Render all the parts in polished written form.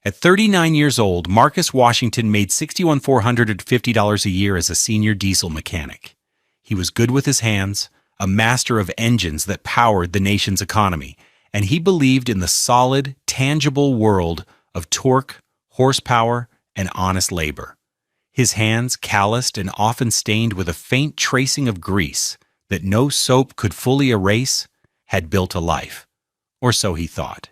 At 39 years old, Marcus Washington made $61,450 a year as a senior diesel mechanic. He was good with his hands, a master of engines that powered the nation's economy, and he believed in the solid, tangible world of torque, horsepower, and honest labor. His hands, calloused and often stained with a faint tracing of grease that no soap could fully erase, had built a life. Or so he thought.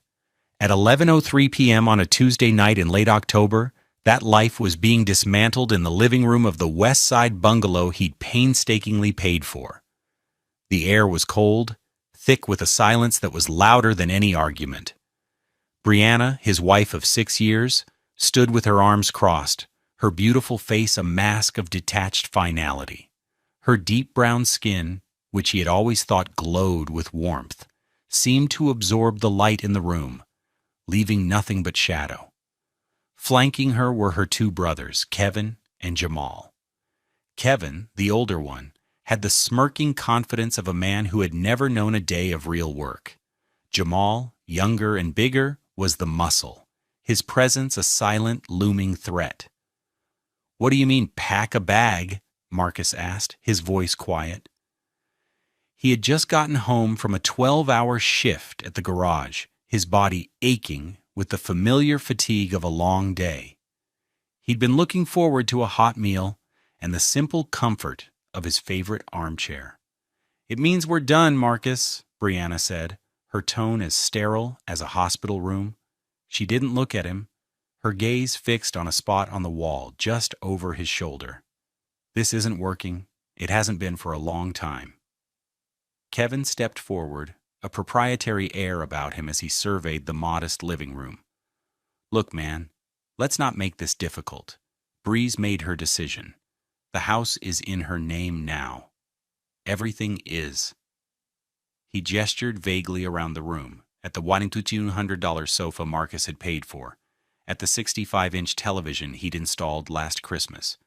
At 11:03 p.m. on a Tuesday night in late October, that life was being dismantled in the living room of the West Side bungalow he'd painstakingly paid for. The air was cold, thick with a silence that was louder than any argument. Brianna, his wife of 6 years, stood with her arms crossed, her beautiful face a mask of detached finality. Her deep brown skin, which he had always thought glowed with warmth, seemed to absorb the light in the room, leaving nothing but shadow. Flanking her were her two brothers, Kevin and Jamal. Kevin, the older one, had the smirking confidence of a man who had never known a day of real work. Jamal, younger and bigger, was the muscle, his presence a silent, looming threat. "What do you mean, pack a bag?" Marcus asked, his voice quiet. He had just gotten home from a 12-hour shift at the garage, his body aching with the familiar fatigue of a long day. He'd been looking forward to a hot meal and the simple comfort of his favorite armchair. "It means we're done, Marcus," Brianna said, her tone as sterile as a hospital room. She didn't look at him, her gaze fixed on a spot on the wall just over his shoulder. "This isn't working. It hasn't been for a long time." Kevin stepped forward, a proprietary air about him as he surveyed the modest living room. "Look, man, let's not make this difficult. Bree's made her decision. The house is in her name now. Everything is." He gestured vaguely around the room, at the $1,200 sofa Marcus had paid for, at the 65-inch television he'd installed last Christmas.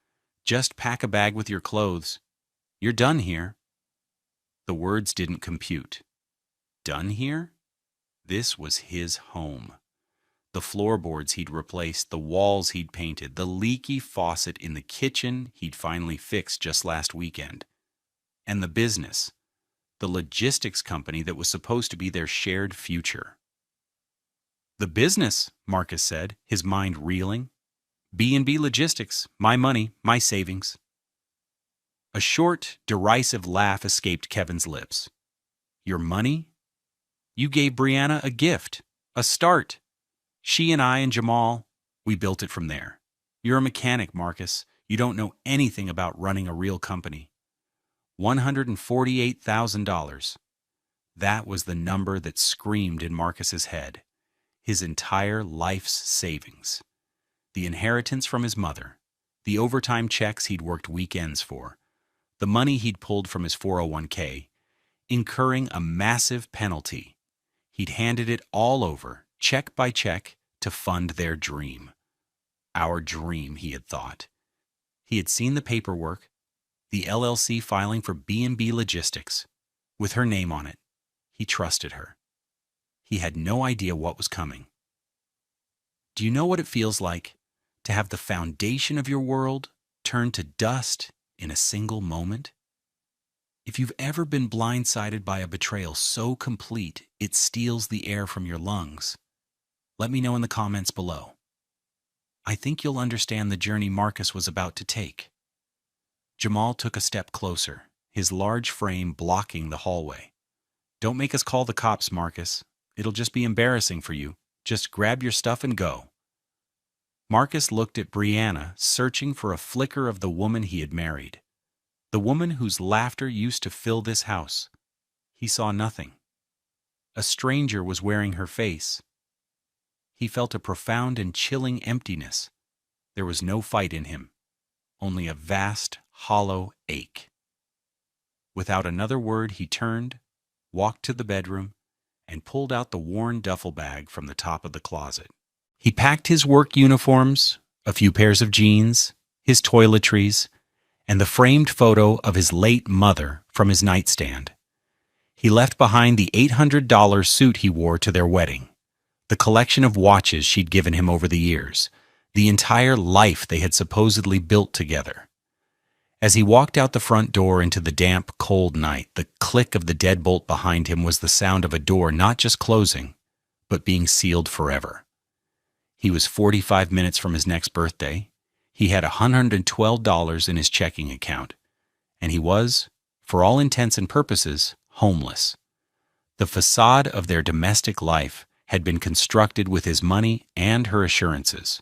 "Just pack a bag with your clothes. You're done here." The words didn't compute. Done here? This was his home. The floorboards he'd replaced, the walls he'd painted, the leaky faucet in the kitchen he'd finally fixed just last weekend. And the business, the logistics company that was supposed to be their shared future. "The business," Marcus said, his mind reeling. "B&B Logistics, my money, my savings." A short, derisive laugh escaped Kevin's lips. "Your money? You gave Brianna a gift, a start. She and I and Jamal, we built it from there. You're a mechanic, Marcus. You don't know anything about running a real company. $148,000. That was the number that screamed in Marcus's head. His entire life's savings. The inheritance from his mother, the overtime checks he'd worked weekends for, the money he'd pulled from his 401k, incurring a massive penalty. He'd handed it all over, check by check, to fund their dream. Our dream, he had thought. He had seen the paperwork, the LLC filing for B&B Logistics, with her name on it. He trusted her. He had no idea what was coming. Do you know what it feels like to have the foundation of your world turn to dust in a single moment? If you've ever been blindsided by a betrayal so complete it steals the air from your lungs, let me know in the comments below. I think you'll understand the journey Marcus was about to take. Jamal took a step closer, his large frame blocking the hallway. "Don't make us call the cops, Marcus. It'll just be embarrassing for you. Just grab your stuff and go." Marcus looked at Brianna, searching for a flicker of the woman he had married. The woman whose laughter used to fill this house. He saw nothing. A stranger was wearing her face. He felt a profound and chilling emptiness. There was no fight in him, only a vast, hollow ache. Without another word, he turned, walked to the bedroom, and pulled out the worn duffel bag from the top of the closet. He packed his work uniforms, a few pairs of jeans, his toiletries, and the framed photo of his late mother from his nightstand. He left behind the $800 suit he wore to their wedding, the collection of watches she'd given him over the years, the entire life they had supposedly built together. As he walked out the front door into the damp, cold night, the click of the deadbolt behind him was the sound of a door not just closing, but being sealed forever. He was 45 minutes from his next birthday. He had $112 in his checking account, and he was, for all intents and purposes, homeless. The facade of their domestic life had been constructed with his money and her assurances.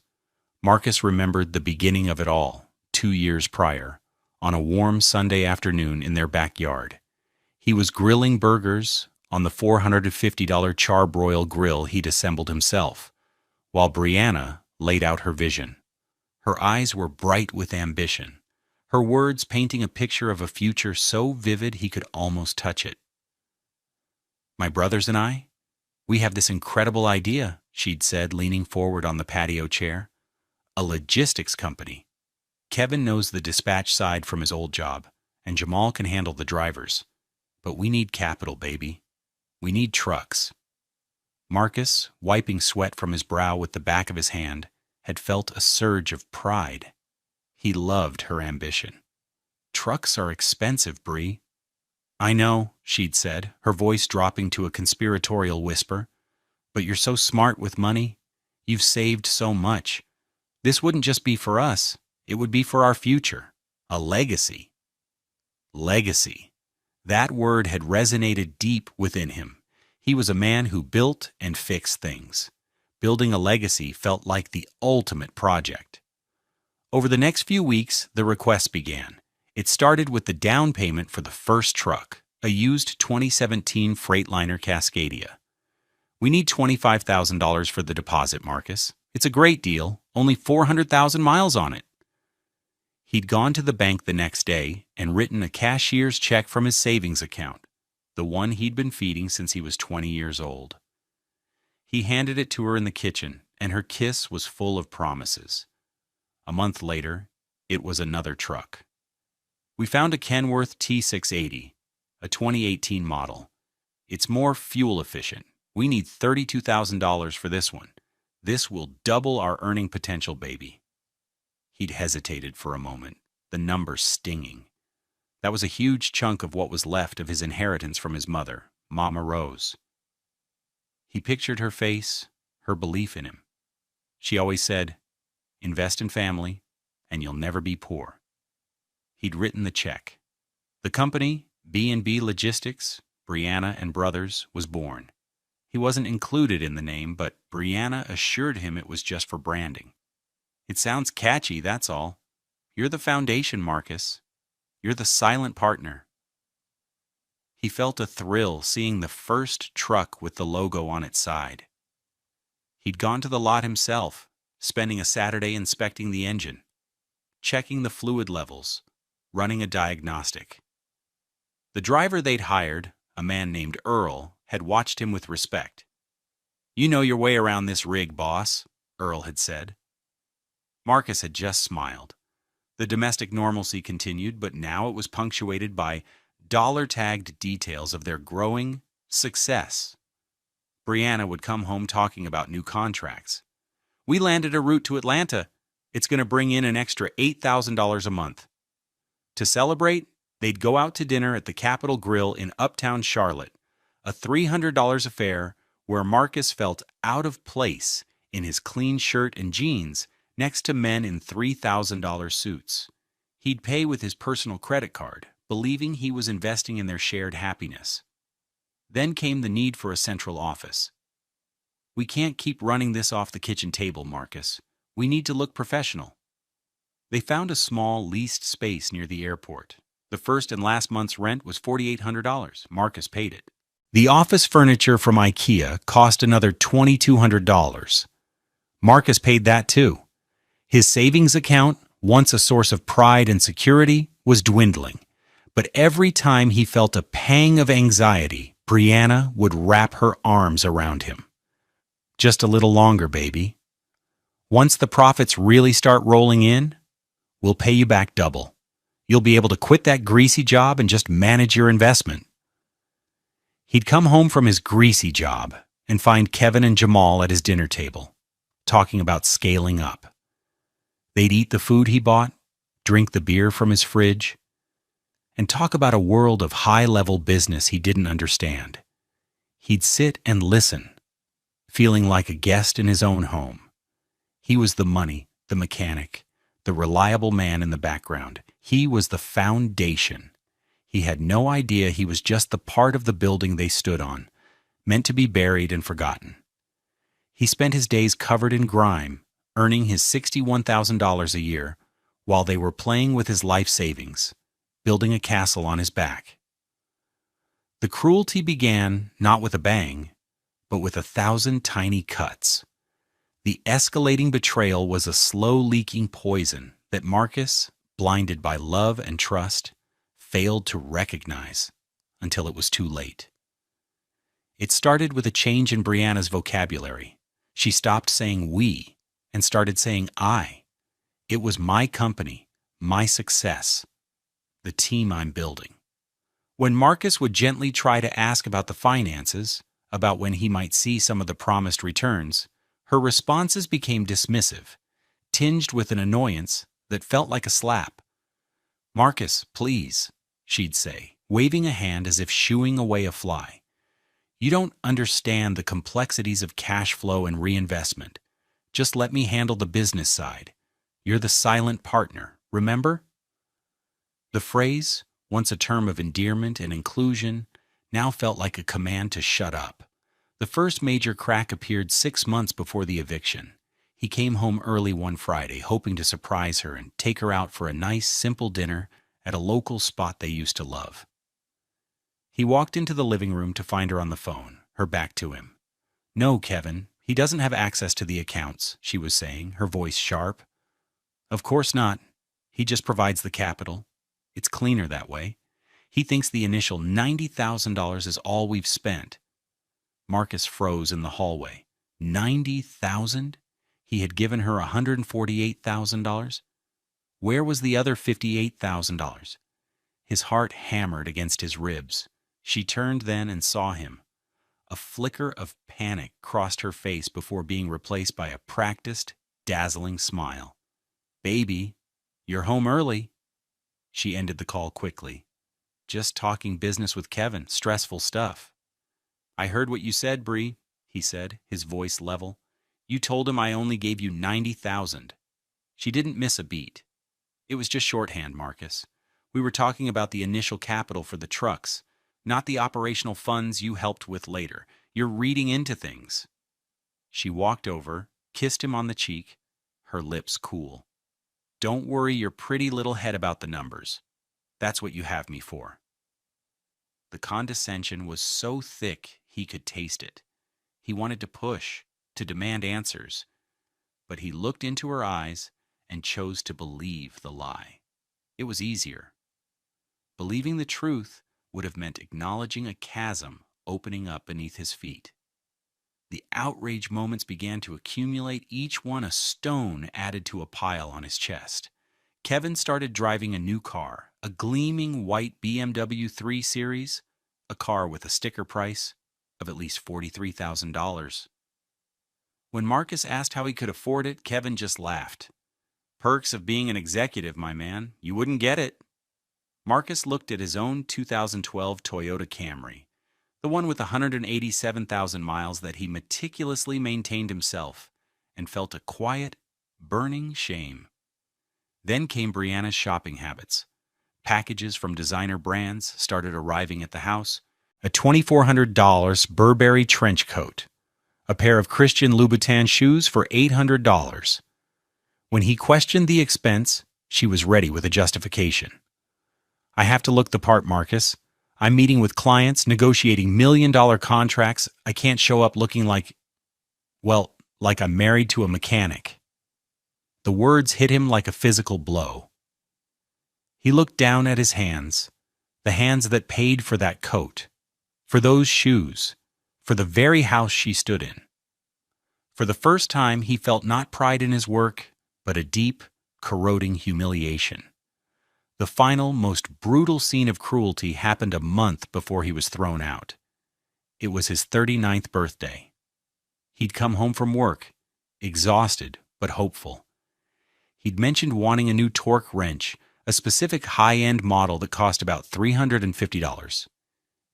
Marcus remembered the beginning of it all, 2 years prior, on a warm Sunday afternoon in their backyard. He was grilling burgers on the $450 charbroil grill he'd assembled himself, while Brianna laid out her vision. Her eyes were bright with ambition, her words painting a picture of a future so vivid he could almost touch it. "My brothers and I, we have this incredible idea," she'd said, leaning forward on the patio chair. "A logistics company. Kevin knows the dispatch side from his old job, and Jamal can handle the drivers. But we need capital, baby. We need trucks." Marcus, wiping sweat from his brow with the back of his hand, had felt a surge of pride. He loved her ambition. "Trucks are expensive, Bree." "I know," she'd said, her voice dropping to a conspiratorial whisper. "But you're so smart with money. You've saved so much. This wouldn't just be for us. It would be for our future. A legacy." Legacy. That word had resonated deep within him. He was a man who built and fixed things. Building a legacy felt like the ultimate project. Over the next few weeks, the requests began. It started with the down payment for the first truck, a used 2017 Freightliner Cascadia. "We need $25,000 for the deposit, Marcus. It's a great deal, only 400,000 miles on it." He'd gone to the bank the next day and written a cashier's check from his savings account, the one he'd been feeding since he was 20 years old. He handed it to her in the kitchen, and her kiss was full of promises. A month later, it was another truck. "We found a Kenworth T680, a 2018 model. It's more fuel efficient. We need $32,000 for this one. This will double our earning potential, baby." He'd hesitated for a moment, the number stinging. That was a huge chunk of what was left of his inheritance from his mother, Mama Rose. He pictured her face, her belief in him. She always said, "Invest in family, and you'll never be poor." He'd written the check. The company, B&B Logistics, Brianna and Brothers, was born. He wasn't included in the name, but Brianna assured him it was just for branding. "It sounds catchy, that's all. You're the foundation, Marcus. You're the silent partner." He felt a thrill seeing the first truck with the logo on its side. He'd gone to the lot himself, spending a Saturday inspecting the engine, checking the fluid levels, running a diagnostic. The driver they'd hired, a man named Earl, had watched him with respect. "You know your way around this rig, boss," Earl had said. Marcus had just smiled. The domestic normalcy continued, but now it was punctuated by dollar-tagged details of their growing success. Brianna would come home talking about new contracts. "We landed a route to Atlanta. It's going to bring in an extra $8,000 a month." To celebrate, they'd go out to dinner at the Capitol Grill in Uptown Charlotte, a $300 affair where Marcus felt out of place in his clean shirt and jeans next to men in $3,000 suits. He'd pay with his personal credit card, believing he was investing in their shared happiness. Then came the need for a central office. "We can't keep running this off the kitchen table, Marcus. We need to look professional." They found a small, leased space near the airport. The first and last month's rent was $4,800. Marcus paid it. The office furniture from IKEA cost another $2,200. Marcus paid that too. His savings account, once a source of pride and security, was dwindling. But every time he felt a pang of anxiety, Brianna would wrap her arms around him. "Just a little longer, baby. Once the profits really start rolling in, we'll pay you back double. You'll be able to quit that greasy job and just manage your investment." He'd come home from his greasy job, and find Kevin and Jamal at his dinner table, talking about scaling up. They'd eat the food he bought, drink the beer from his fridge, and talk about a world of high-level business he didn't understand. He'd sit and listen, feeling like a guest in his own home. He was the money, the mechanic, the reliable man in the background. He was the foundation. He had no idea he was just the part of the building they stood on, meant to be buried and forgotten. He spent his days covered in grime, earning his $61,000 a year, while they were playing with his life savings, building a castle on his back. The cruelty began not with a bang, but with 1,000 tiny cuts. The escalating betrayal was a slow-leaking poison that Marcus, blinded by love and trust, failed to recognize until it was too late. It started with a change in Brianna's vocabulary. She stopped saying we and started saying I. It was my company, my success, the team I'm building. When Marcus would gently try to ask about the finances, about when he might see some of the promised returns, her responses became dismissive, tinged with an annoyance that felt like a slap. "Marcus, please," she'd say, waving a hand as if shooing away a fly. "You don't understand the complexities of cash flow and reinvestment. Just let me handle the business side. You're the silent partner, remember?" The phrase, once a term of endearment and inclusion, now felt like a command to shut up. The first major crack appeared 6 months before the eviction. He came home early one Friday, hoping to surprise her and take her out for a nice, simple dinner at a local spot they used to love. He walked into the living room to find her on the phone, her back to him. "No, Kevin, he doesn't have access to the accounts," she was saying, her voice sharp. "Of course not. He just provides the capital. It's cleaner that way. He thinks the initial $90,000 is all we've spent." Marcus froze in the hallway. 90,000? He had given her $148,000? Where was the other $58,000? His heart hammered against his ribs. She turned then and saw him. A flicker of panic crossed her face before being replaced by a practiced, dazzling smile. "Baby, you're home early." She ended the call quickly. "Just talking business with Kevin, stressful stuff." "I heard what you said, Bree," he said, his voice level. "You told him I only gave you 90,000. She didn't miss a beat. "It was just shorthand, Marcus. We were talking about the initial capital for the trucks, not the operational funds you helped with later. You're reading into things." She walked over, kissed him on the cheek, her lips cool. "Don't worry your pretty little head about the numbers. That's what you have me for." The condescension was so thick he could taste it. He wanted to push, to demand answers, but he looked into her eyes and chose to believe the lie. It was easier. Believing the truth would have meant acknowledging a chasm opening up beneath his feet. The outrage moments began to accumulate, each one a stone added to a pile on his chest. Kevin started driving a new car, a gleaming white BMW 3 Series, a car with a sticker price of at least $43,000. When Marcus asked how he could afford it, Kevin just laughed. "Perks of being an executive, my man. You wouldn't get it." Marcus looked at his own 2012 Toyota Camry, the one with 187,000 miles that he meticulously maintained himself, and felt a quiet, burning shame. Then came Brianna's shopping habits. Packages from designer brands started arriving at the house. A $2,400 Burberry trench coat. A pair of Christian Louboutin shoes for $800. When he questioned the expense, she was ready with a justification. "I have to look the part, Marcus. I'm meeting with clients, negotiating million-dollar contracts. I can't show up looking like I'm married to a mechanic." The words hit him like a physical blow. He looked down at his hands, the hands that paid for that coat, for those shoes, for the very house she stood in. For the first time, he felt not pride in his work, but a deep, corroding humiliation. The final, most brutal scene of cruelty happened a month before he was thrown out. It was his 39th birthday. He'd come home from work, exhausted but hopeful. He'd mentioned wanting a new torque wrench, a specific high-end model that cost about $350.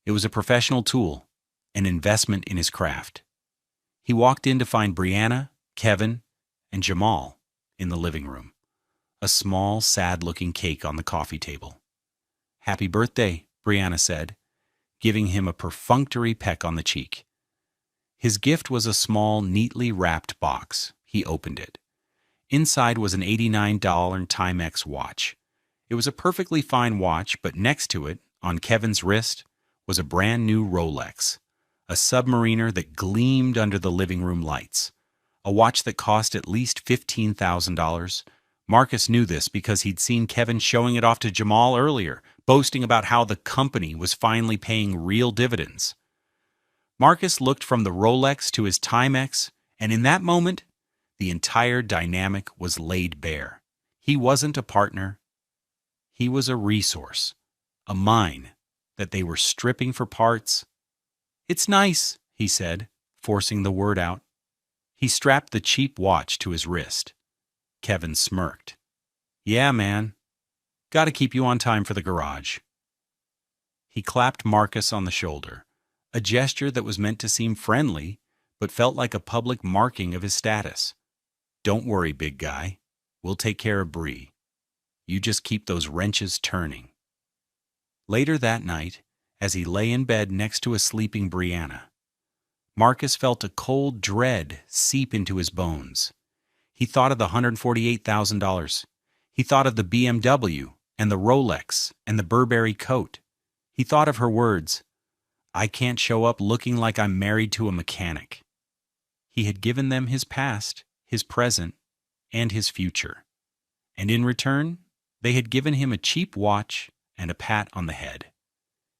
It was a professional tool, an investment in his craft. He walked in to find Brianna, Kevin, and Jamal in the living room, a small, sad-looking cake on the coffee table. "Happy birthday," Brianna said, giving him a perfunctory peck on the cheek. His gift was a small, neatly wrapped box. He opened it. Inside was an $89 Timex watch. It was a perfectly fine watch, but next to it, on Kevin's wrist, was a brand new Rolex, a submariner that gleamed under the living room lights. A watch that cost at least $15,000. Marcus knew this because he'd seen Kevin showing it off to Jamal earlier, boasting about how the company was finally paying real dividends. Marcus looked from the Rolex to his Timex, and in that moment, the entire dynamic was laid bare. He wasn't a partner. He was a resource, a mine that they were stripping for parts. "It's nice," he said, forcing the word out. He strapped the cheap watch to his wrist. Kevin smirked. "Yeah, man. Gotta keep you on time for the garage." He clapped Marcus on the shoulder, a gesture that was meant to seem friendly, but felt like a public marking of his status. "Don't worry, big guy. We'll take care of Bree. You just keep those wrenches turning." Later that night, as he lay in bed next to a sleeping Brianna, Marcus felt a cold dread seep into his bones. He thought of the $148,000. He thought of the BMW and the Rolex and the Burberry coat. He thought of her words, "I can't show up looking like I'm married to a mechanic." He had given them his past, his present, and his future. And in return, they had given him a cheap watch and a pat on the head.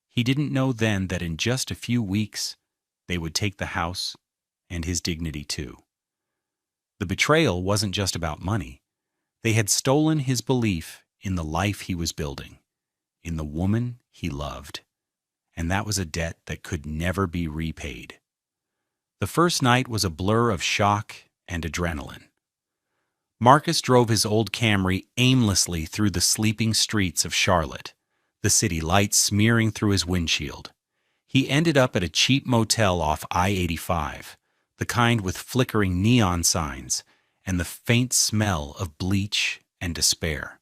He didn't know then that in just a few weeks, they would take the house and his dignity too. The betrayal wasn't just about money. They had stolen his belief in the life he was building, in the woman he loved. And that was a debt that could never be repaid. The first night was a blur of shock and adrenaline. Marcus drove his old Camry aimlessly through the sleeping streets of Charlotte, the city lights smearing through his windshield. He ended up at a cheap motel off I-85, the kind with flickering neon signs and the faint smell of bleach and despair.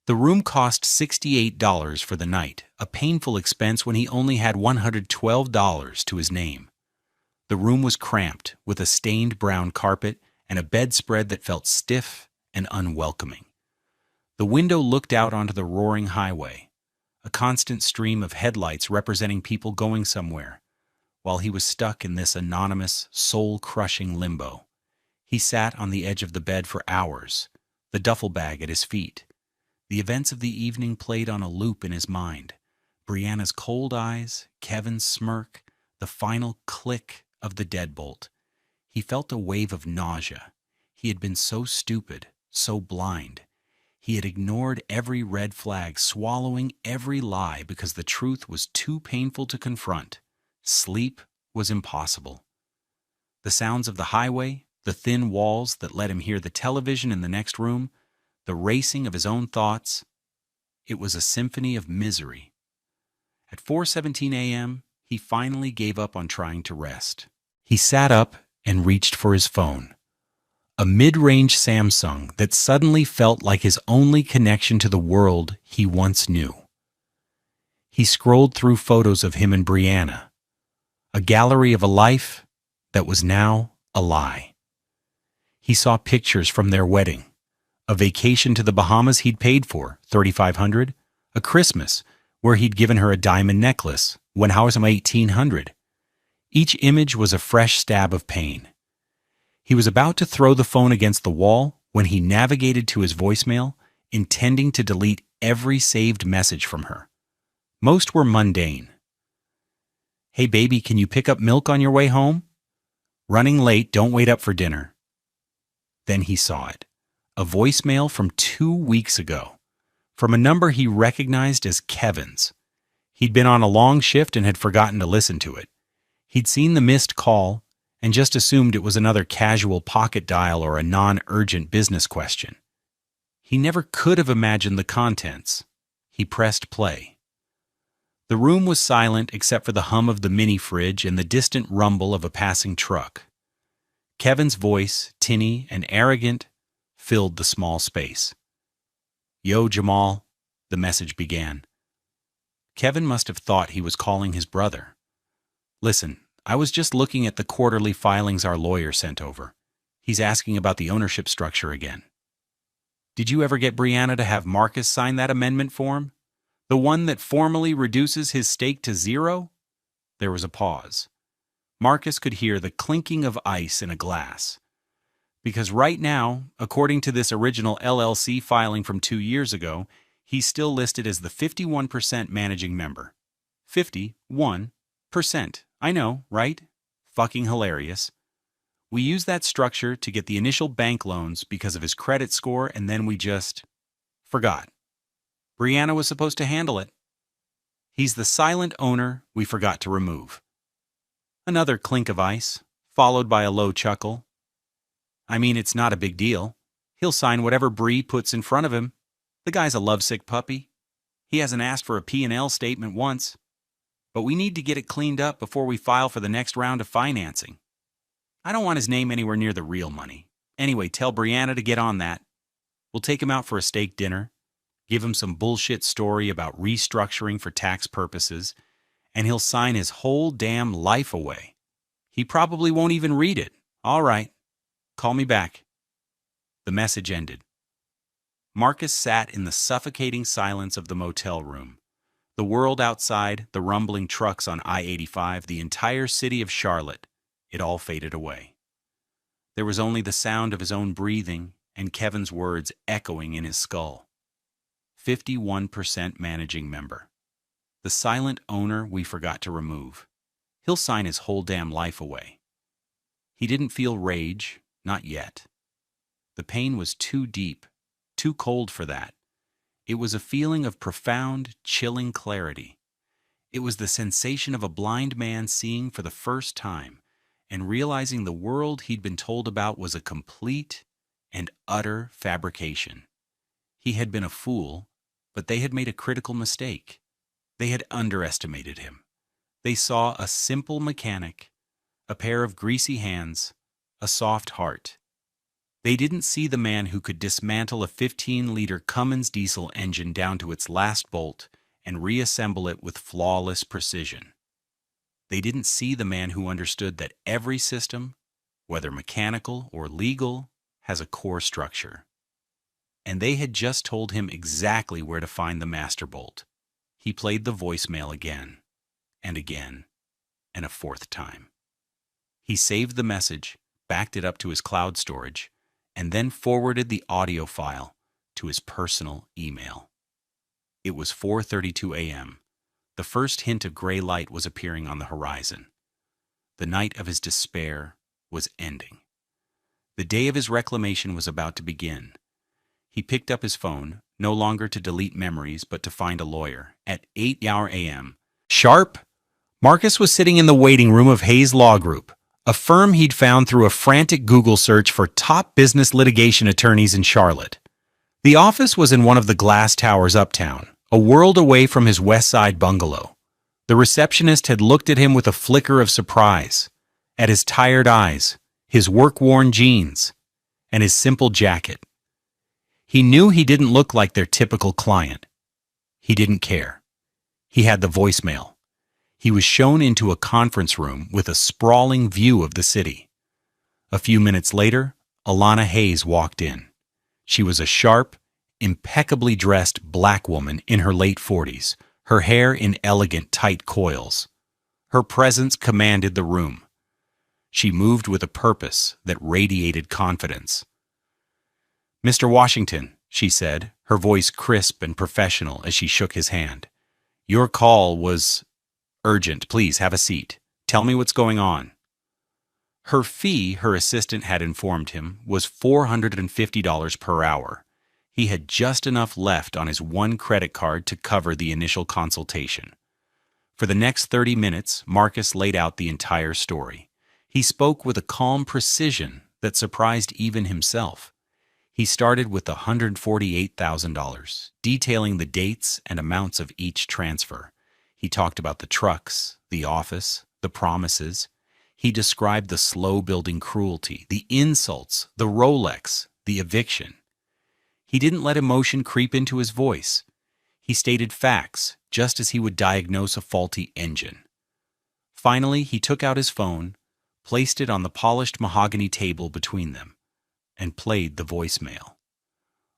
The room cost $68 for the night, a painful expense when he only had $112 to his name. The room was cramped, with a stained brown carpet and a bedspread that felt stiff and unwelcoming. The window looked out onto the roaring highway, a constant stream of headlights representing people going somewhere, while he was stuck in this anonymous, soul-crushing limbo. He sat on the edge of the bed for hours, the duffel bag at his feet. The events of the evening played on a loop in his mind. Brianna's cold eyes, Kevin's smirk, the final click of the deadbolt. He felt a wave of nausea. He had been so stupid, so blind. He had ignored every red flag, swallowing every lie because the truth was too painful to confront. Sleep was impossible. The sounds of the highway, the thin walls that let him hear the television in the next room, the racing of his own thoughts, it was a symphony of misery. At 4:17 a.m., he finally gave up on trying to rest. He sat up and reached for his phone, a mid-range Samsung that suddenly felt like his only connection to the world he once knew. He scrolled through photos of him and Brianna, a gallery of a life that was now a lie. He saw pictures from their wedding, a vacation to the Bahamas he'd paid for, $3,500, a Christmas where he'd given her a diamond necklace when I was $1,800. Each image was a fresh stab of pain. He was about to throw the phone against the wall when he navigated to his voicemail, intending to delete every saved message from her. Most were mundane. "Hey baby, can you pick up milk on your way home? Running late, don't wait up for dinner." Then he saw it. A voicemail from 2 weeks ago, from a number he recognized as Kevin's. He'd been on a long shift and had forgotten to listen to it. He'd seen the missed call and just assumed it was another casual pocket dial or a non-urgent business question. He never could have imagined the contents. He pressed play. The room was silent except for the hum of the mini-fridge and the distant rumble of a passing truck. Kevin's voice, tinny and arrogant, filled the small space. "Yo, Jamal," the message began. Kevin must have thought he was calling his brother. "Listen, I was just looking at the quarterly filings our lawyer sent over. He's asking about the ownership structure again. Did you ever get Brianna to have Marcus sign that amendment form? The one that formally reduces his stake to 0? There was a pause. Marcus could hear the clinking of ice in a glass. Because right now, according to this original LLC filing from 2 years ago, he's still listed as the 51% managing member. 51%. I know, right? Fucking hilarious. We used that structure to get the initial bank loans because of his credit score, and then we just forgot. Brianna was supposed to handle it. He's the silent owner we forgot to remove." Another clink of ice, followed by a low chuckle. "I mean, it's not a big deal. He'll sign whatever Bree puts in front of him. The guy's a lovesick puppy. He hasn't asked for a P&L statement once. But we need to get it cleaned up before we file for the next round of financing. I don't want his name anywhere near the real money. Anyway, tell Brianna to get on that. We'll take him out for a steak dinner, give him some bullshit story about restructuring for tax purposes, and he'll sign his whole damn life away. He probably won't even read it. All right. Call me back." The message ended. Marcus sat in the suffocating silence of the motel room. The world outside, the rumbling trucks on I-85, the entire city of Charlotte, it all faded away. There was only the sound of his own breathing and Kevin's words echoing in his skull. 51% managing member. The silent owner we forgot to remove. He'll sign his whole damn life away. He didn't feel rage, not yet. The pain was too deep, too cold for that. It was a feeling of profound, chilling clarity. It was the sensation of a blind man seeing for the first time and realizing the world he'd been told about was a complete and utter fabrication. He had been a fool, but they had made a critical mistake. They had underestimated him. They saw a simple mechanic, a pair of greasy hands, a soft heart. They didn't see the man who could dismantle a 15-liter Cummins diesel engine down to its last bolt and reassemble it with flawless precision. They didn't see the man who understood that every system, whether mechanical or legal, has a core structure. And they had just told him exactly where to find the master bolt. He played the voicemail again, and again, and a fourth time. He saved the message, backed it up to his cloud storage, and then forwarded the audio file to his personal email. It was 4:32 a.m. The first hint of gray light was appearing on the horizon. The night of his despair was ending. The day of his reclamation was about to begin. He picked up his phone, no longer to delete memories but to find a lawyer, at 8 a.m. Sharp? Marcus was sitting in the waiting room of Hayes Law Group, a firm he'd found through a frantic Google search for top business litigation attorneys in Charlotte. The office was in one of the glass towers uptown, a world away from his West Side bungalow. The receptionist had looked at him with a flicker of surprise, at his tired eyes, his work-worn jeans, and his simple jacket. He knew he didn't look like their typical client. He didn't care. He had the voicemail. He was shown into a conference room with a sprawling view of the city. A few minutes later, Alana Hayes walked in. She was a sharp, impeccably dressed black woman in her late 40s, her hair in elegant, tight coils. Her presence commanded the room. She moved with a purpose that radiated confidence. "Mr. Washington," she said, her voice crisp and professional as she shook his hand. "Your call was urgent. Please have a seat. Tell me what's going on." Her fee, her assistant had informed him, was $450 per hour. He had just enough left on his one credit card to cover the initial consultation. For the next 30 minutes, Marcus laid out the entire story. He spoke with a calm precision that surprised even himself. He started with the $148,000, detailing the dates and amounts of each transfer. He talked about the trucks, the office, the promises. He described the slow-building cruelty, the insults, the Rolex, the eviction. He didn't let emotion creep into his voice. He stated facts, just as he would diagnose a faulty engine. Finally, he took out his phone, placed it on the polished mahogany table between them, and played the voicemail.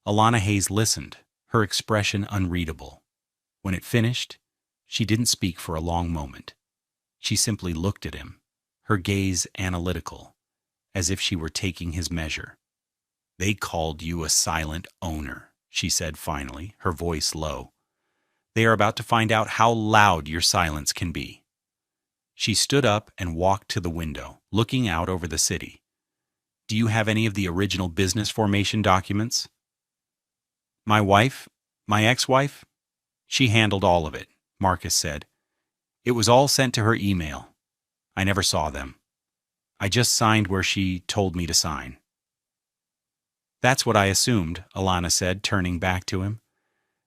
Alana Hayes listened, her expression unreadable. When it finished, she didn't speak for a long moment. She simply looked at him, her gaze analytical, as if she were taking his measure. "They called you a silent owner," she said finally, her voice low. "They are about to find out how loud your silence can be." She stood up and walked to the window, looking out over the city. "Do you have any of the original business formation documents?" My ex-wife, she handled all of it," Marcus said. "It was all sent to her email. I never saw them. I just signed where she told me to sign." "That's what I assumed," Alana said, turning back to him.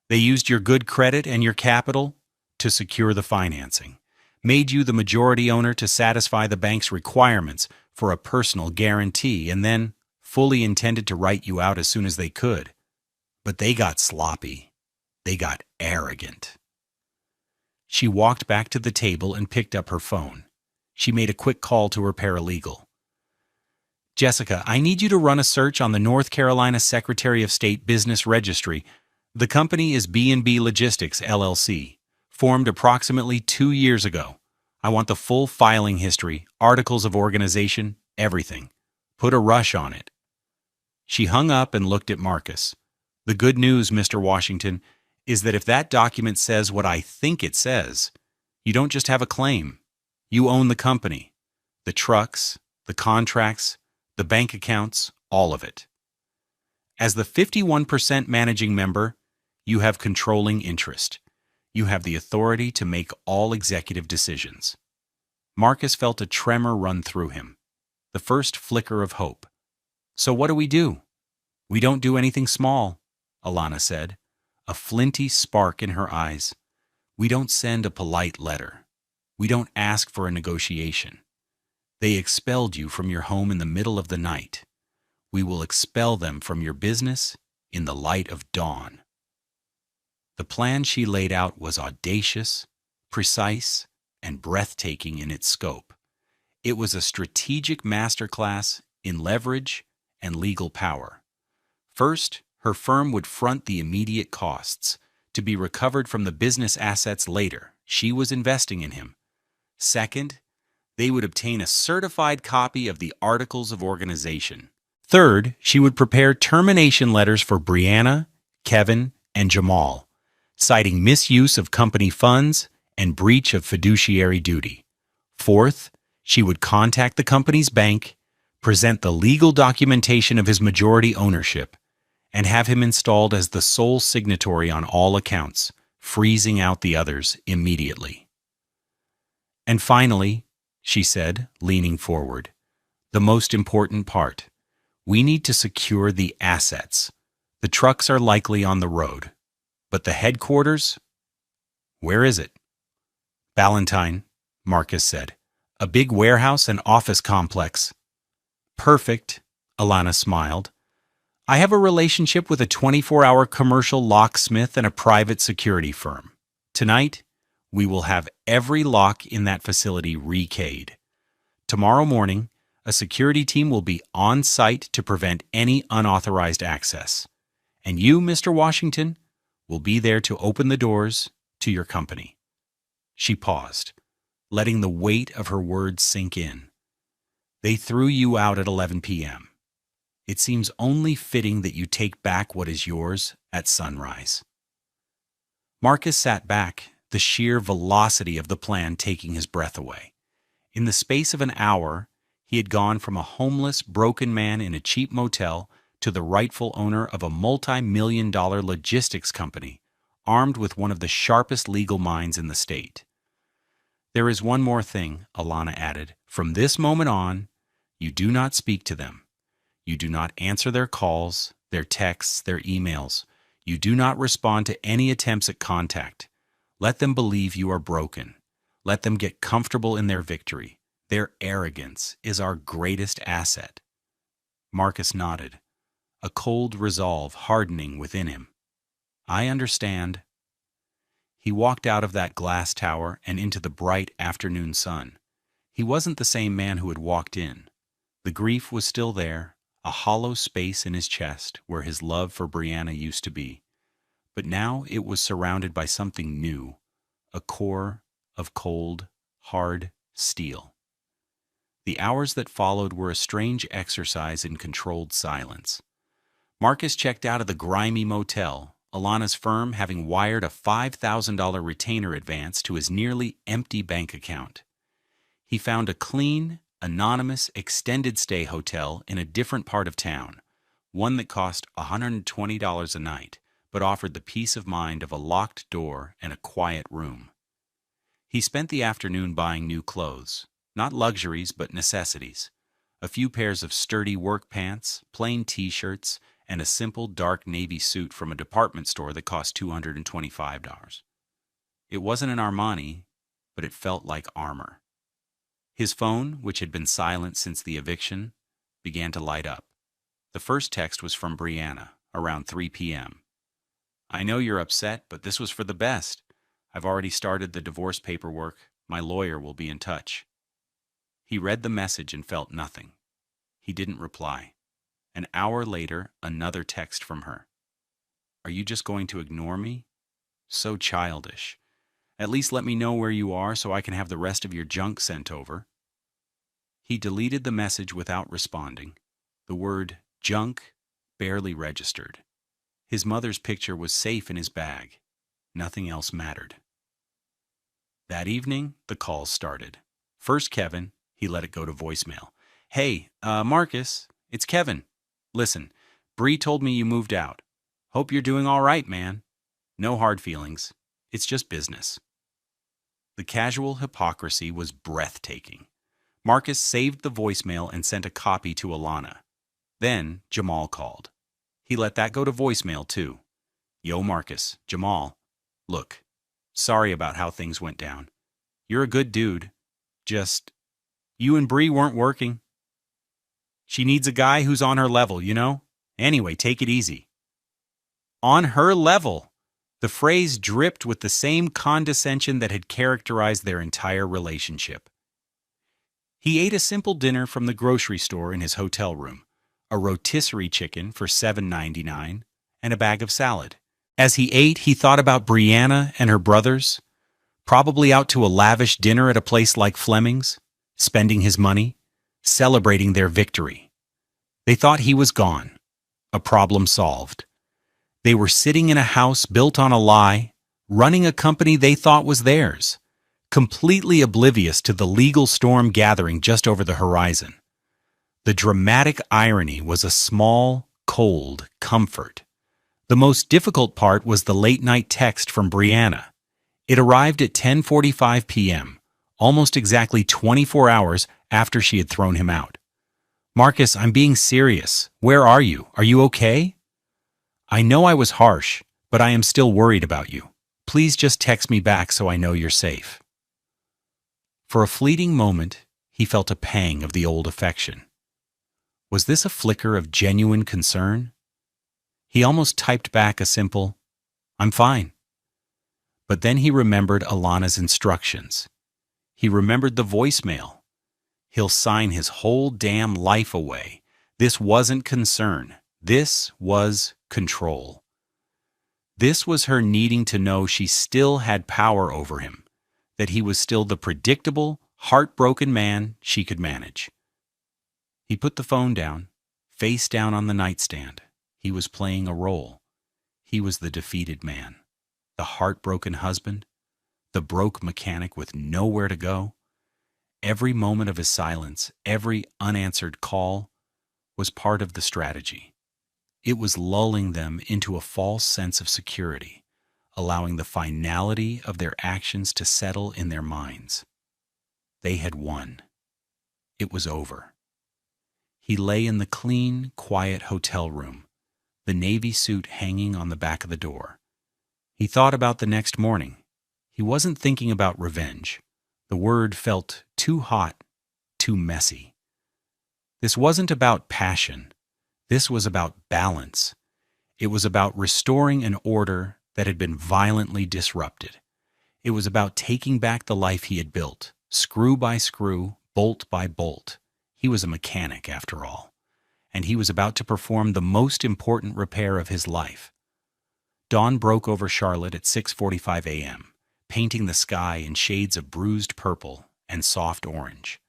"They used your good credit and your capital to secure the financing, made you the majority owner to satisfy the bank's requirements for a personal guarantee, and then fully intended to write you out as soon as they could. But they got sloppy. They got arrogant." She walked back to the table and picked up her phone. She made a quick call to her paralegal. "Jessica, I need you to run a search on the North Carolina Secretary of State Business Registry. The company is B&B Logistics, LLC, formed approximately 2 years ago. I want the full filing history, articles of organization, everything. Put a rush on it." She hung up and looked at Marcus. "The good news, Mr. Washington, is that if that document says what I think it says, you don't just have a claim. You own the company, the trucks, the contracts, the bank accounts, all of it. As the 51% managing member, you have controlling interest. You have the authority to make all executive decisions." Marcus felt a tremor run through him, the first flicker of hope. "So what do? "We don't do anything small," Alana said, a flinty spark in her eyes. "We don't send a polite letter. We don't ask for a negotiation. They expelled you from your home in the middle of the night. We will expel them from your business in the light of dawn." The plan she laid out was audacious, precise, and breathtaking in its scope. It was a strategic masterclass in leverage and legal power. First, her firm would front the immediate costs, to be recovered from the business assets later. She was investing in him. Second, they would obtain a certified copy of the Articles of Organization. Third, she would prepare termination letters for Brianna, Kevin, and Jamal, citing misuse of company funds and breach of fiduciary duty. Fourth, she would contact the company's bank, present the legal documentation of his majority ownership, and have him installed as the sole signatory on all accounts, freezing out the others immediately. "And finally," she said, leaning forward, "the most important part. We need to secure the assets. The trucks are likely on the road. But the headquarters? Where is it?" "Ballantyne," Marcus said. "A big warehouse and office complex." "Perfect," Alana smiled. "I have a relationship with a 24-hour commercial locksmith and a private security firm. Tonight, we will have every lock in that facility rekeyed. Tomorrow morning, a security team will be on site to prevent any unauthorized access. And you, Mr. Washington, will be there to open the doors to your company." She paused, letting the weight of her words sink in. "They threw you out at 11 p.m. It seems only fitting that you take back what is yours at sunrise." Marcus sat back, the sheer velocity of the plan taking his breath away. In the space of an hour, he had gone from a homeless, broken man in a cheap motel to the rightful owner of a multi-million-dollar logistics company, armed with one of the sharpest legal minds in the state. "There is one more thing," Alana added, From this moment on, you do not speak to them. You do not answer their calls, their texts, their emails. You do not respond to any attempts at contact. Let them believe you are broken. Let them get comfortable in their victory. Their arrogance is our greatest asset." Marcus nodded, a cold resolve hardening within him. "I understand." He walked out of that glass tower and into the bright afternoon sun. He wasn't the same man who had walked in. The grief was still there, a hollow space in his chest where his love for Brianna used to be. But now it was surrounded by something new, a core of cold, hard steel. The hours that followed were a strange exercise in controlled silence. Marcus checked out of the grimy motel, Alana's firm having wired a $5,000 retainer advance to his nearly empty bank account. He found a clean, anonymous, extended-stay hotel in a different part of town, one that cost $120 a night, but offered the peace of mind of a locked door and a quiet room. He spent the afternoon buying new clothes, not luxuries but necessities, a few pairs of sturdy work pants, plain t-shirts, and a simple dark navy suit from a department store that cost $225. It wasn't an Armani, but it felt like armor. His phone, which had been silent since the eviction, began to light up. The first text was from Brianna, around 3 p.m. "I know you're upset, but this was for the best. I've already started the divorce paperwork. My lawyer will be in touch." He read the message and felt nothing. He didn't reply. An hour later, another text from her. "Are you just going to ignore me? So childish. At least let me know where you are so I can have the rest of your junk sent over." He deleted the message without responding. The word junk barely registered. His mother's picture was safe in his bag. Nothing else mattered. That evening, the calls started. First Kevin, he let it go to voicemail. "Hey, Marcus, it's Kevin. Listen, Bree told me you moved out. Hope you're doing all right, man. No hard feelings. It's just business." The casual hypocrisy was breathtaking. Marcus saved the voicemail and sent a copy to Alana. Then Jamal called. He let that go to voicemail too. "Yo, Marcus, Jamal. Look, sorry about how things went down. You're a good dude. Just, you and Bree weren't working. She needs a guy who's on her level, you know? Anyway, take it easy." On her level. The phrase dripped with the same condescension that had characterized their entire relationship. He ate a simple dinner from the grocery store in his hotel room, a rotisserie chicken for $7.99 and a bag of salad. As he ate, he thought about Brianna and her brothers, probably out to a lavish dinner at a place like Fleming's, spending his money, celebrating their victory. They thought he was gone, a problem solved. They were sitting in a house built on a lie, running a company they thought was theirs, completely oblivious to the legal storm gathering just over the horizon. The dramatic irony was a small, cold comfort. The most difficult part was the late-night text from Brianna. It arrived at 10:45 p.m., almost exactly 24 hours after she had thrown him out. "Marcus, I'm being serious. Where are you? Are you okay? I know I was harsh, but I am still worried about you. Please just text me back so I know you're safe." For a fleeting moment, he felt a pang of the old affection. Was this a flicker of genuine concern? He almost typed back a simple, "I'm fine." But then he remembered Alana's instructions. He remembered the voicemail. He'll sign his whole damn life away. This wasn't concern. This was control. This was her needing to know she still had power over him, that he was still the predictable, heartbroken man she could manage. He put the phone down, face down on the nightstand. He was playing a role. He was the defeated man, the heartbroken husband, the broke mechanic with nowhere to go. Every moment of his silence, every unanswered call, was part of the strategy. It was lulling them into a false sense of security, allowing the finality of their actions to settle in their minds. They had won. It was over. He lay in the clean, quiet hotel room, the navy suit hanging on the back of the door. He thought about the next morning. He wasn't thinking about revenge. The word felt too hot, too messy. This wasn't about passion. This was about balance. It was about restoring an order that had been violently disrupted. It was about taking back the life he had built, screw by screw, bolt by bolt. He was a mechanic, after all, and he was about to perform the most important repair of his life. Dawn broke over Charlotte at 6:45 a.m., painting the sky in shades of bruised purple and soft orange.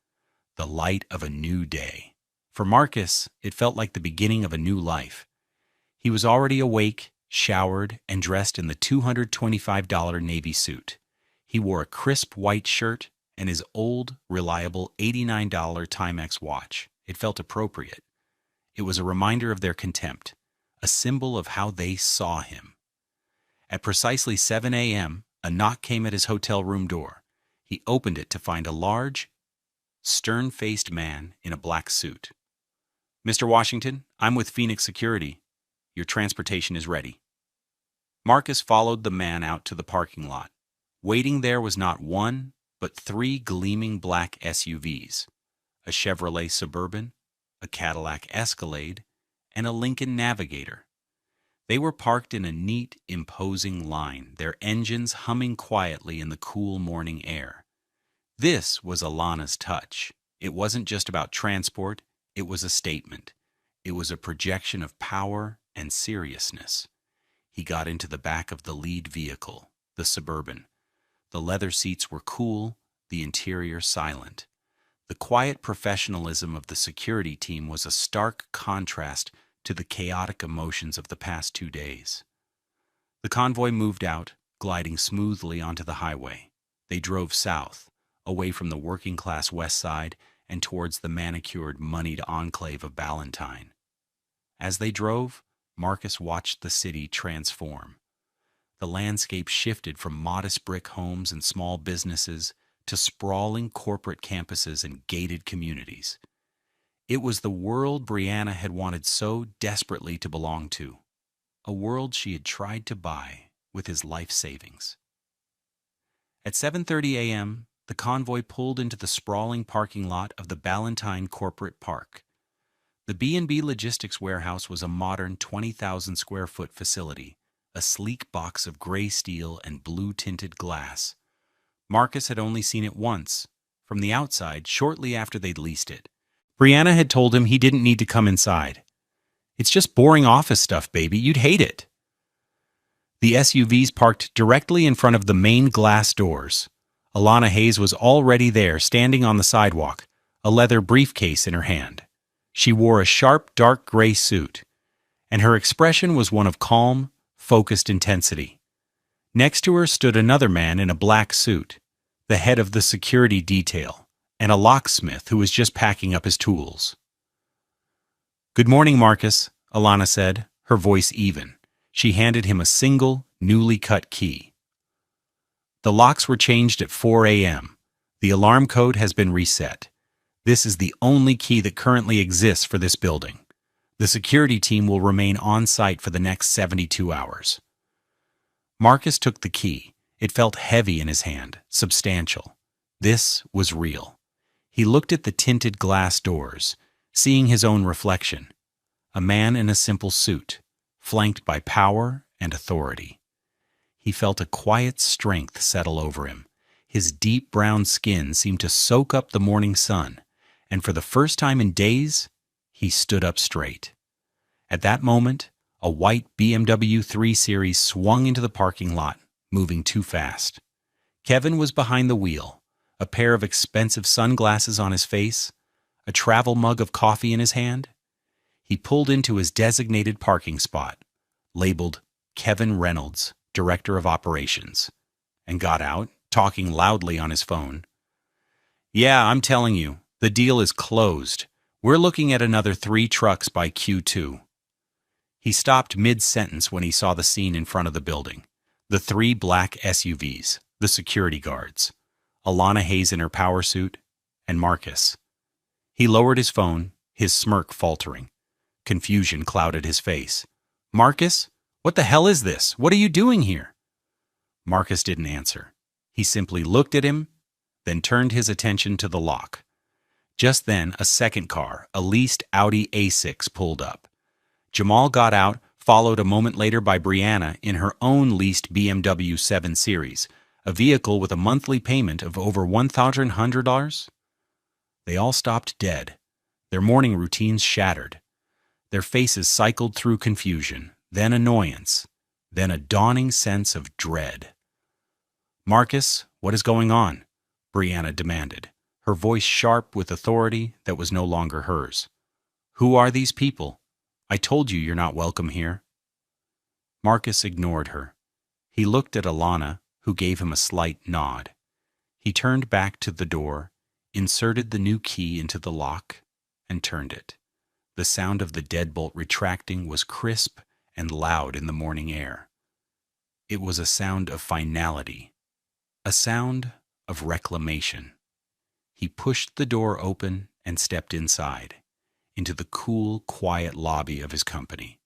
The light of a new day. For Marcus, it felt like the beginning of a new life. He was already awake, showered, and dressed in the $225 navy suit. He wore a crisp white shirt and his old, reliable $89 Timex watch. It felt appropriate. It was a reminder of their contempt, a symbol of how they saw him. At precisely 7 a.m., a knock came at his hotel room door. He opened it to find a large, stern-faced man in a black suit. "Mr. Washington, I'm with Phoenix Security. Your transportation is ready." Marcus followed the man out to the parking lot. Waiting there was not one, but 3 gleaming black SUVs, a Chevrolet Suburban, a Cadillac Escalade, and a Lincoln Navigator. They were parked in a neat, imposing line, their engines humming quietly in the cool morning air. This was Alana's touch. It wasn't just about transport, it was a statement. It was a projection of power and seriousness. He got into the back of the lead vehicle, the Suburban. The leather seats were cool, the interior silent. The quiet professionalism of the security team was a stark contrast to the chaotic emotions of the past 2 days. The convoy moved out, gliding smoothly onto the highway. They drove south, away from the working-class West Side and towards the manicured, moneyed enclave of Ballantyne. As they drove, Marcus watched the city transform. The landscape shifted from modest brick homes and small businesses to sprawling corporate campuses and gated communities. It was the world Brianna had wanted so desperately to belong to, a world she had tried to buy with his life savings. At 7:30 a.m., the convoy pulled into the sprawling parking lot of the Ballantyne Corporate Park. The B&B Logistics Warehouse was a modern 20,000-square-foot facility, a sleek box of gray steel and blue-tinted glass. Marcus had only seen it once, from the outside, shortly after they'd leased it. Brianna had told him he didn't need to come inside. "It's just boring office stuff, baby. You'd hate it." The SUVs parked directly in front of the main glass doors. Alana Hayes was already there, standing on the sidewalk, a leather briefcase in her hand. She wore a sharp, dark gray suit, and her expression was one of calm, focused intensity. Next to her stood another man in a black suit, the head of the security detail, and a locksmith who was just packing up his tools. "Good morning, Marcus," Alana said, her voice even. She handed him a single, newly cut key. "The locks were changed at 4 a.m. The alarm code has been reset. This is the only key that currently exists for this building. The security team will remain on site for the next 72 hours. Marcus took the key. It felt heavy in his hand, substantial. This was real. He looked at the tinted glass doors, seeing his own reflection. A man in a simple suit, flanked by power and authority. He felt a quiet strength settle over him. His deep brown skin seemed to soak up the morning sun, and for the first time in days, he stood up straight. At that moment, a white BMW 3 Series swung into the parking lot, moving too fast. Kevin was behind the wheel, a pair of expensive sunglasses on his face, a travel mug of coffee in his hand. He pulled into his designated parking spot, labeled Kevin Reynolds, Director of Operations, and got out, talking loudly on his phone. "Yeah, I'm telling you, the deal is closed. We're looking at another 3 trucks by Q2. He stopped mid-sentence when he saw the scene in front of the building. The 3 black SUVs, the security guards, Alana Hayes in her power suit, and Marcus. He lowered his phone, his smirk faltering. Confusion clouded his face. "Marcus? What the hell is this? What are you doing here?" Marcus didn't answer. He simply looked at him, then turned his attention to the lock. Just then, a second car, a leased Audi A6, pulled up. Jamal got out, followed a moment later by Brianna in her own leased BMW 7 Series, a vehicle with a monthly payment of over $1,100. They all stopped dead, their morning routines shattered. Their faces cycled through confusion, then annoyance, then a dawning sense of dread. "Marcus, what is going on?" Brianna demanded, her voice sharp with authority that was no longer hers. "Who are these people? I told you you're not welcome here." Marcus ignored her. He looked at Alana, who gave him a slight nod. He turned back to the door, inserted the new key into the lock, and turned it. The sound of the deadbolt retracting was crisp and loud in the morning air. It was a sound of finality, a sound of reclamation. He pushed the door open and stepped inside, into the cool, quiet lobby of his company.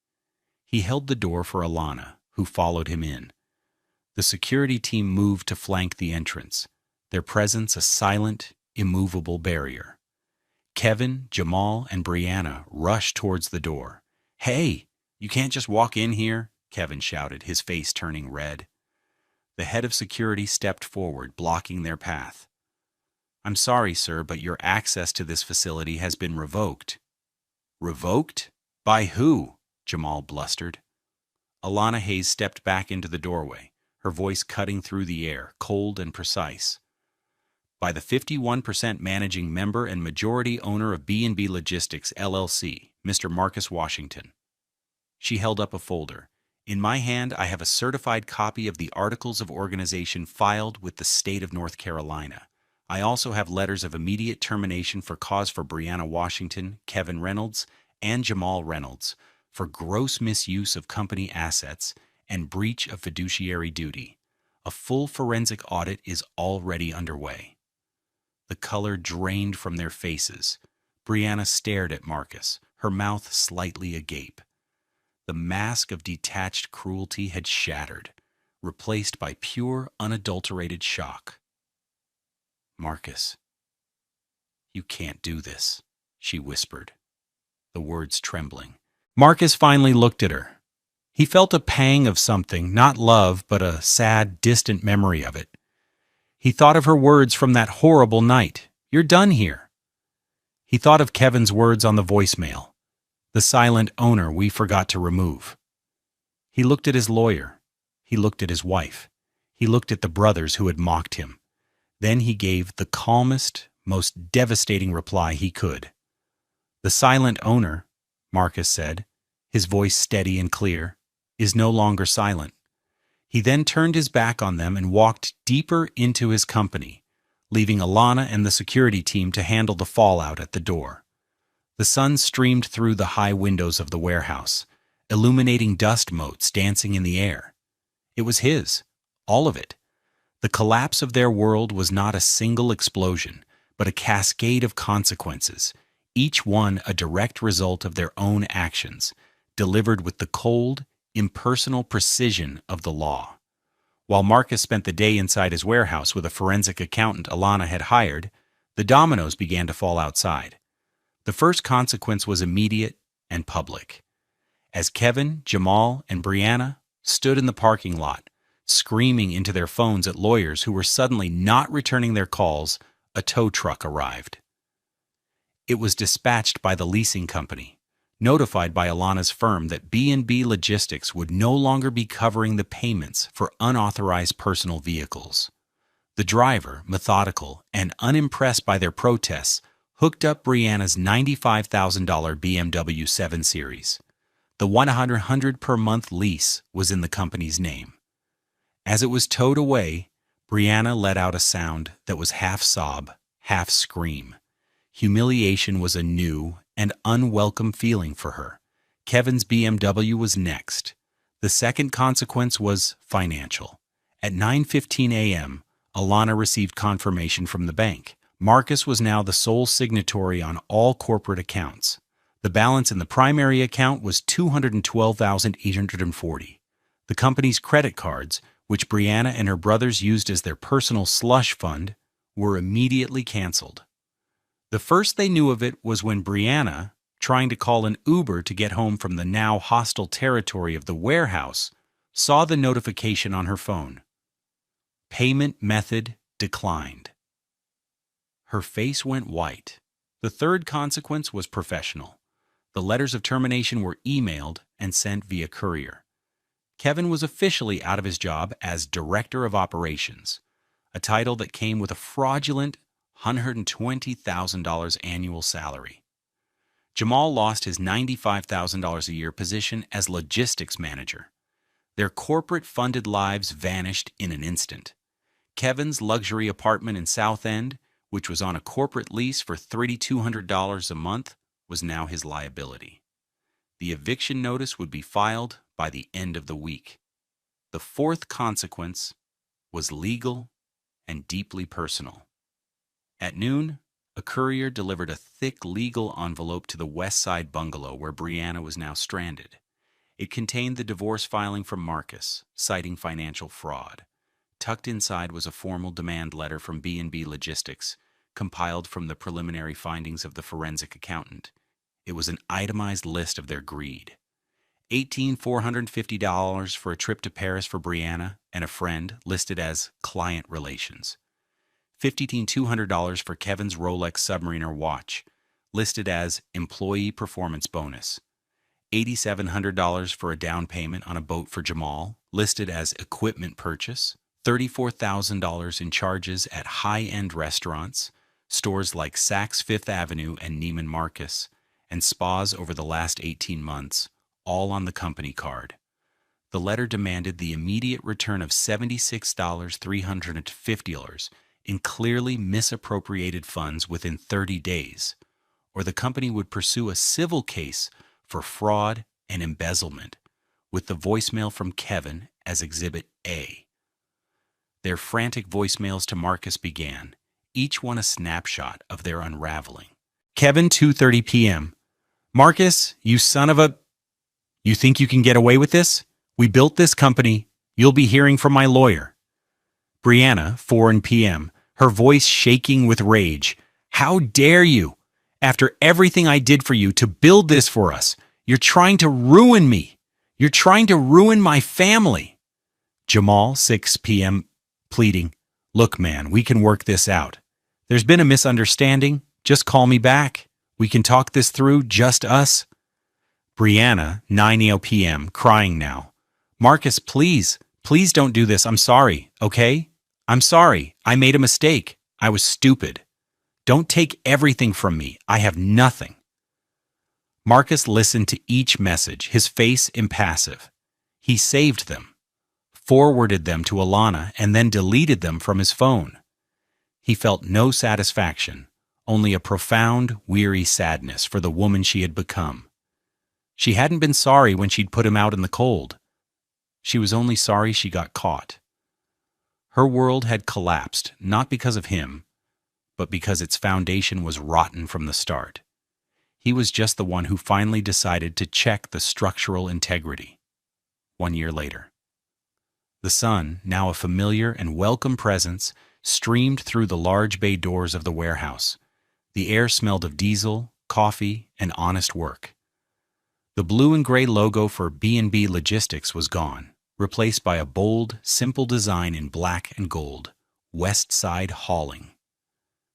He held the door for Alana, who followed him in. The security team moved to flank the entrance, their presence a silent, immovable barrier. Kevin, Jamal, and Brianna rushed towards the door. "Hey, you can't just walk in here," Kevin shouted, his face turning red. The head of security stepped forward, blocking their path. "I'm sorry, sir, but your access to this facility has been revoked." "Revoked? By who?" Jamal blustered. Alana Hayes stepped back into the doorway, her voice cutting through the air, cold and precise. "By the 51% managing member and majority owner of B&B Logistics, LLC, Mr. Marcus Washington." She held up a folder. "In my hand, I have a certified copy of the Articles of Organization filed with the state of North Carolina. I also have letters of immediate termination for cause for Brianna Washington, Kevin Reynolds, and Jamal Reynolds for gross misuse of company assets and breach of fiduciary duty. A full forensic audit is already underway." The color drained from their faces. Brianna stared at Marcus, her mouth slightly agape. The mask of detached cruelty had shattered, replaced by pure, unadulterated shock. "Marcus, you can't do this," she whispered, the words trembling. Marcus finally looked at her. He felt a pang of something, not love, but a sad, distant memory of it. He thought of her words from that horrible night. "You're done here." He thought of Kevin's words on the voicemail. "The silent owner we forgot to remove." He looked at his lawyer. He looked at his wife. He looked at the brothers who had mocked him. Then he gave the calmest, most devastating reply he could. "The silent owner," Marcus said, his voice steady and clear, "is no longer silent." He then turned his back on them and walked deeper into his company, leaving Alana and the security team to handle the fallout at the door. The sun streamed through the high windows of the warehouse, illuminating dust motes dancing in the air. It was his, all of it. The collapse of their world was not a single explosion, but a cascade of consequences, each one a direct result of their own actions, delivered with the cold, impersonal precision of the law. While Marcus spent the day inside his warehouse with a forensic accountant Alana had hired, the dominoes began to fall outside. The first consequence was immediate and public. As Kevin, Jamal, and Brianna stood in the parking lot, screaming into their phones at lawyers who were suddenly not returning their calls, a tow truck arrived. It was dispatched by the leasing company, notified by Alana's firm that B&B Logistics would no longer be covering the payments for unauthorized personal vehicles. The driver, methodical and unimpressed by their protests, hooked up Brianna's $95,000 BMW 7 Series. The $100 per month lease was in the company's name. As it was towed away, Brianna let out a sound that was half sob, half scream. Humiliation was a new and unwelcome feeling for her. Kevin's BMW was next. The second consequence was financial. At 9:15 a.m., Alana received confirmation from the bank. Marcus was now the sole signatory on all corporate accounts. The balance in the primary account was $212,840. The company's credit cards, which Brianna and her brothers used as their personal slush fund, were immediately canceled. The first they knew of it was when Brianna, trying to call an Uber to get home from the now hostile territory of the warehouse, saw the notification on her phone. Payment method declined. Her face went white. The third consequence was professional. The letters of termination were emailed and sent via courier. Kevin was officially out of his job as Director of Operations, a title that came with a fraudulent $120,000 annual salary. Jamal lost his $95,000 a year position as Logistics Manager. Their corporate-funded lives vanished in an instant. Kevin's luxury apartment in South End, which was on a corporate lease for $3,200 a month, was now his liability. The eviction notice would be filed by the end of the week. The fourth consequence was legal and deeply personal. At noon, a courier delivered a thick legal envelope to the West Side bungalow where Brianna was now stranded. It contained the divorce filing from Marcus, citing financial fraud. Tucked inside was a formal demand letter from B&B Logistics, compiled from the preliminary findings of the forensic accountant. It was an itemized list of their greed. $18,450 for a trip to Paris for Brianna and a friend, listed as client relations. $15,200 for Kevin's Rolex Submariner watch, listed as employee performance bonus. $8,700 for a down payment on a boat for Jamal, listed as equipment purchase. $34,000 in charges at high-end restaurants, stores like Saks Fifth Avenue and Neiman Marcus, and spas over the last 18 months, all on the company card. The letter demanded the immediate return of $76,350 in clearly misappropriated funds within 30 days, or the company would pursue a civil case for fraud and embezzlement, with the voicemail from Kevin as Exhibit A. Their frantic voicemails to Marcus began, each one a snapshot of their unraveling. Kevin, 2:30 p.m. Marcus, you son of a... You think you can get away with this? We built this company. You'll be hearing from my lawyer. Brianna, 4 p.m., her voice shaking with rage. How dare you? After everything I did for you to build this for us, you're trying to ruin me. You're trying to ruin my family. Jamal, 6 p.m., pleading, Look, man, we can work this out. There's been a misunderstanding. Just call me back. We can talk this through, just us. Brianna, 9 p.m., crying now. Marcus, please don't do this. I'm sorry, okay? I'm sorry. I made a mistake. I was stupid. Don't take everything from me. I have nothing. Marcus listened to each message, his face impassive. He saved them, forwarded them to Alana, and then deleted them from his phone. He felt no satisfaction, only a profound, weary sadness for the woman she had become. She hadn't been sorry when she'd put him out in the cold. She was only sorry she got caught. Her world had collapsed, not because of him, but because its foundation was rotten from the start. He was just the one who finally decided to check the structural integrity. 1 year later. The sun, now a familiar and welcome presence, streamed through the large bay doors of the warehouse. The air smelled of diesel, coffee, and honest work. The blue and gray logo for B&B Logistics was gone, replaced by a bold, simple design in black and gold, West Side Hauling.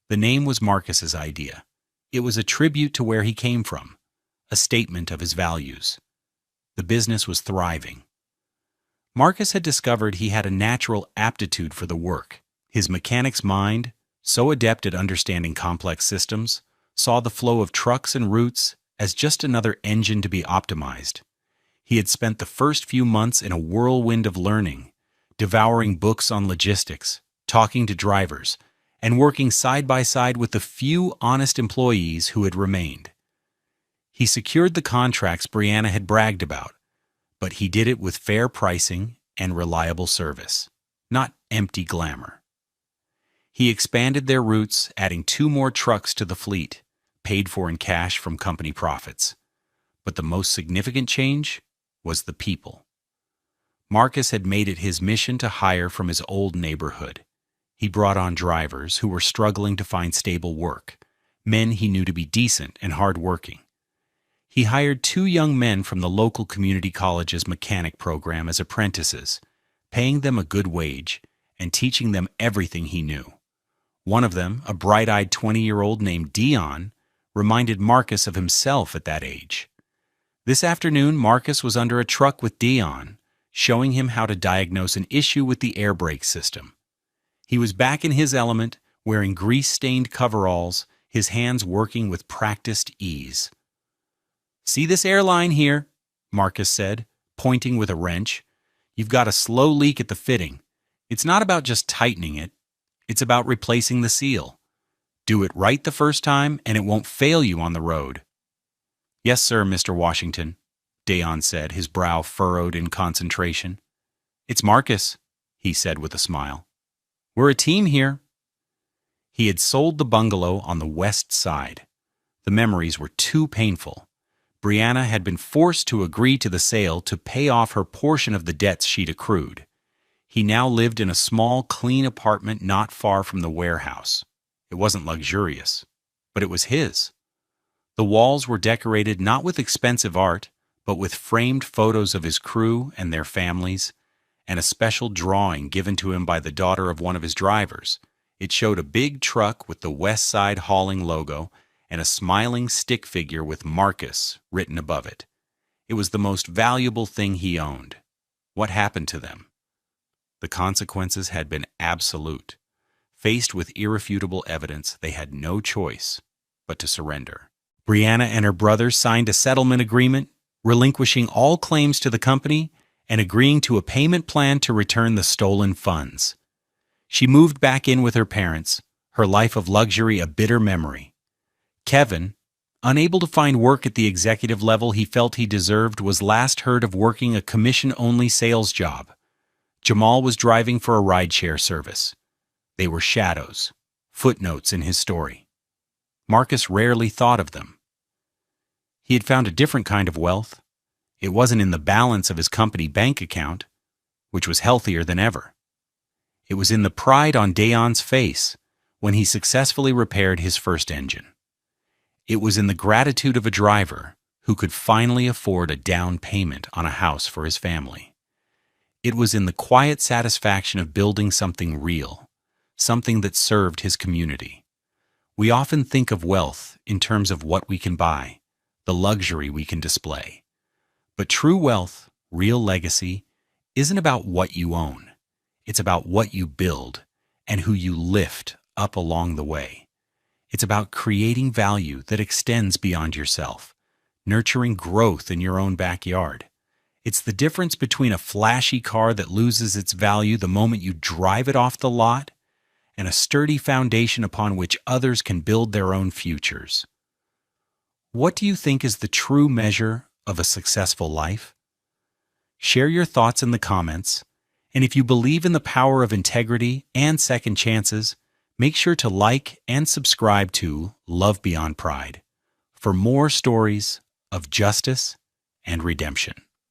The name was Marcus's idea. It was a tribute to where he came from, a statement of his values. The business was thriving. Marcus had discovered he had a natural aptitude for the work. His mechanic's mind, so adept at understanding complex systems, saw the flow of trucks and routes as just another engine to be optimized. He had spent the first few months in a whirlwind of learning, devouring books on logistics, talking to drivers, and working side by side with the few honest employees who had remained. He secured the contracts Brianna had bragged about, but he did it with fair pricing and reliable service, not empty glamour. He expanded their routes, adding 2 more trucks to the fleet, paid for in cash from company profits. But the most significant change was the people. Marcus had made it his mission to hire from his old neighborhood. He brought on drivers who were struggling to find stable work, men he knew to be decent and hardworking. He hired 2 young men from the local community college's mechanic program as apprentices, paying them a good wage and teaching them everything he knew. One of them, a bright-eyed 20-year-old named Dion, reminded Marcus of himself at that age. This afternoon, Marcus was under a truck with Dion, showing him how to diagnose an issue with the air brake system. He was back in his element, wearing grease-stained coveralls, his hands working with practiced ease. "See this airline here?" Marcus said, pointing with a wrench. "You've got a slow leak at the fitting. It's not about just tightening it. It's about replacing the seal. Do it right the first time, and it won't fail you on the road." "Yes, sir, Mr. Washington," Dion said, his brow furrowed in concentration. "It's Marcus," he said with a smile. "We're a team here." He had sold the bungalow on the west side. The memories were too painful. Brianna had been forced to agree to the sale to pay off her portion of the debts she'd accrued. He now lived in a small, clean apartment not far from the warehouse. It wasn't luxurious, but it was his. The walls were decorated not with expensive art, but with framed photos of his crew and their families, and a special drawing given to him by the daughter of one of his drivers. It showed a big truck with the West Side Hauling logo and a smiling stick figure with Marcus written above it. It was the most valuable thing he owned. What happened to them? The consequences had been absolute. Faced with irrefutable evidence, they had no choice but to surrender. Brianna and her brother signed a settlement agreement, relinquishing all claims to the company and agreeing to a payment plan to return the stolen funds. She moved back in with her parents, her life of luxury a bitter memory. Kevin, unable to find work at the executive level he felt he deserved, was last heard of working a commission-only sales job. Jamal was driving for a rideshare service. They were shadows, footnotes in his story. Marcus rarely thought of them. He had found a different kind of wealth. It wasn't in the balance of his company bank account, which was healthier than ever. It was in the pride on Dion's face when he successfully repaired his first engine. It was in the gratitude of a driver who could finally afford a down payment on a house for his family. It was in the quiet satisfaction of building something real, something that served his community. We often think of wealth in terms of what we can buy, the luxury we can display. But true wealth, real legacy, isn't about what you own. It's about what you build and who you lift up along the way. It's about creating value that extends beyond yourself, nurturing growth in your own backyard. It's the difference between a flashy car that loses its value the moment you drive it off the lot and a sturdy foundation upon which others can build their own futures. What do you think is the true measure of a successful life? Share your thoughts in the comments, and if you believe in the power of integrity and second chances, make sure to like and subscribe to Love Beyond Pride for more stories of justice and redemption.